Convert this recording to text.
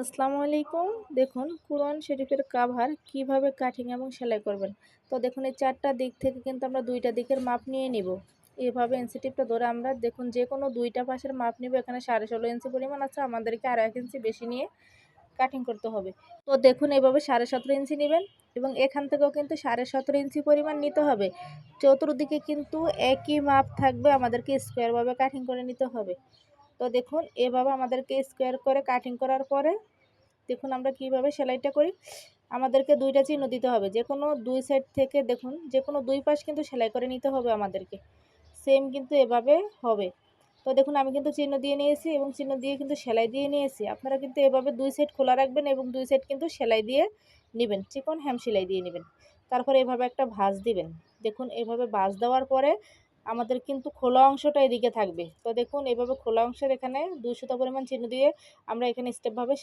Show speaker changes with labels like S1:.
S1: আসসালামু আলাইকুম। দেখুন কুরআন শরীফের কাভার কিভাবে কাটিং এবং সেলাই করবেন। তো দেখুন এই ৪টা দিক থেকে কিন্তু আমরা ২টা দিকের মাপ নিয়ে নিব। এভাবে এনসিটিভটা ধরে আমরা দেখুন যেকোনো ২টা পাশের মাপ নিব। এখানে 16.5 ইঞ্চি পরিমাণ আছে, আমাদেরকে আরও ১ ইঞ্চি বেশি নিয়ে কাটিং করতে হবে। তো দেখুন এভাবে 17.5 ইঞ্চি নেবেন এবং এখান থেকেও কিন্তু 17.5 ইঞ্চি পরিমাণ নিতে হবে। চতুর্দিকে কিন্তু একই মাপ থাকবে, আমাদেরকে স্কোয়ারভাবে কাটিং করে নিতে হবে। তো দেখুন এভাবে আমাদেরকে স্কোয়ার করে কাটিং করার পরে দেখুন আমরা কিভাবে সেলাইটা করি। আমাদেরকে 2টা চিহ্ন দিতে হবে, যে কোনো 2 সাইড থেকে দেখুন যে কোনো 2 পাশ কিন্তু সেলাই করে নিতে হবে আমাদেরকে। সেম কিন্তু এভাবে হবে। তো দেখুন আমি কিন্তু চিহ্ন দিয়ে নিয়েছি এবং চিহ্ন দিয়ে কিন্তু সেলাই দিয়ে নিয়েছি। আপনারা কিন্তু এভাবে 2 সাইড খোলা রাখবেন এবং 2 সাইড কিন্তু সেলাই দিয়ে নেবেন, চিকন হ্যাম সেলাই দিয়ে নেবেন। তারপরে এভাবে একটা ভাঁজ দিবেন। দেখুন এভাবে ভাঁজ দেওয়ার পরে আমাদের কিন্তু খোলা অংশটা এদিকে থাকবে। তো দেখুন এভাবে খোলা অংশের এখানে 2 সুতা পরিমাণ চিহ্ন দিয়ে আমরা এখানে স্টেপভাবে